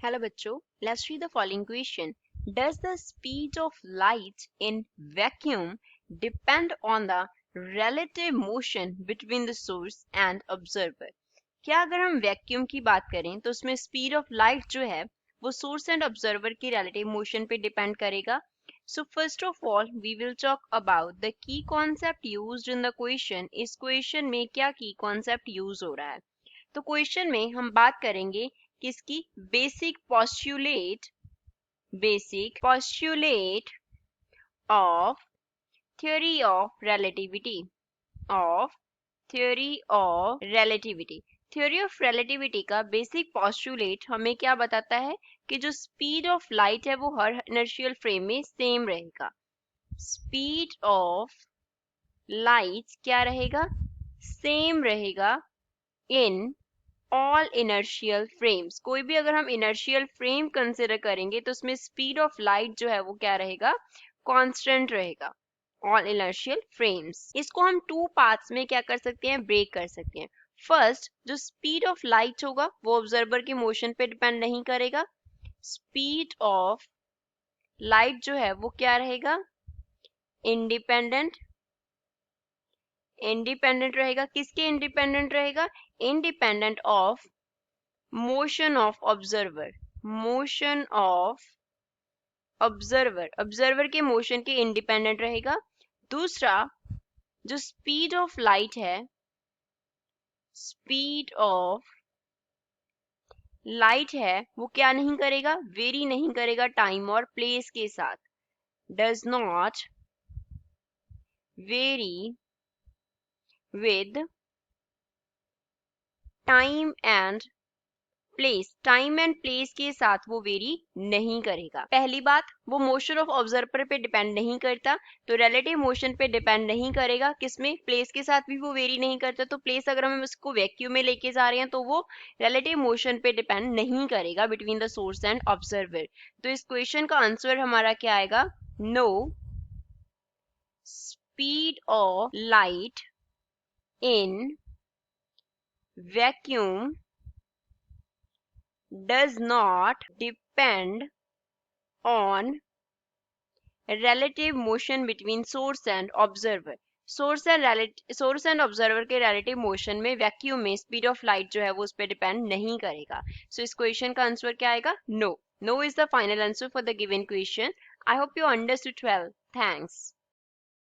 Hello बच्चों, let's read the following question. Does the speed of light in vacuum depend on the relative motion between the source and observer? क्या अगर हम vacuum की बात करें तो उसमें स्पीड ऑफ लाइट जो है वो सोर्स एंड ऑब्जर्वर की रिलेटिव मोशन पे डिपेंड करेगा. So first of all we will talk about the key concept used in the question. इस क्वेश्चन में क्या की कॉन्सेप्ट यूज हो रहा है? तो क्वेश्चन में हम बात करेंगे किसकी basic postulate of theory of relativity theory of relativity का बेसिक पोस्टुलेट हमें क्या बताता है कि जो स्पीड ऑफ लाइट है वो हर इनर्शियल फ्रेम में सेम रहेगा. स्पीड ऑफ लाइट क्या रहेगा? सेम रहेगा इन ऑल इनर्शियल फ्रेम्स. कोई भी अगर हम इनर्शियल फ्रेम कंसिडर करेंगे तो उसमें स्पीड ऑफ लाइट जो है वो क्या रहेगा? कांस्टेंट रहेगा. All inertial frames. इसको हम टू पार्ट्स में क्या कर सकते हैं? ब्रेक कर सकते हैं. फर्स्ट, जो स्पीड ऑफ लाइट होगा वो ऑब्जर्वर की मोशन पे डिपेंड नहीं करेगा. स्पीड ऑफ लाइट जो है वो क्या रहेगा? इंडिपेंडेंट रहेगा. किसके इंडिपेंडेंट रहेगा? Independent of motion of observer. Observer के मोशन के इंडिपेंडेंट रहेगा. दूसरा, जो स्पीड ऑफ लाइट है, वो क्या नहीं करेगा? वेरी नहीं करेगा टाइम और प्लेस के साथ. Does not very with time and place के साथ वो वेरी नहीं करेगा. पहली बात, वो मोशन ऑफ ऑब्जर्वर पे डिपेंड नहीं करता, तो रिलेटिव मोशन पे डिपेंड नहीं करेगा. किसमें? प्लेस के साथ भी वो वेरी नहीं करता. तो प्लेस अगर हम उसको वैक्यूम में लेके जा रहे हैं तो वो रिलेटिव मोशन पे डिपेंड नहीं करेगा between the source and observer. तो इस क्वेश्चन का आंसर हमारा क्या आएगा? No, speed of light in vacuum does not depend on relative motion between source and observer. Source and observer के रिलेटिव मोशन में वैक्यूम में स्पीड ऑफ लाइट जो है वो उस पर डिपेंड नहीं करेगा. सो इस क्वेश्चन का आंसर क्या आएगा? No. No is the final answer for the given question. I hope you understood well. Thanks.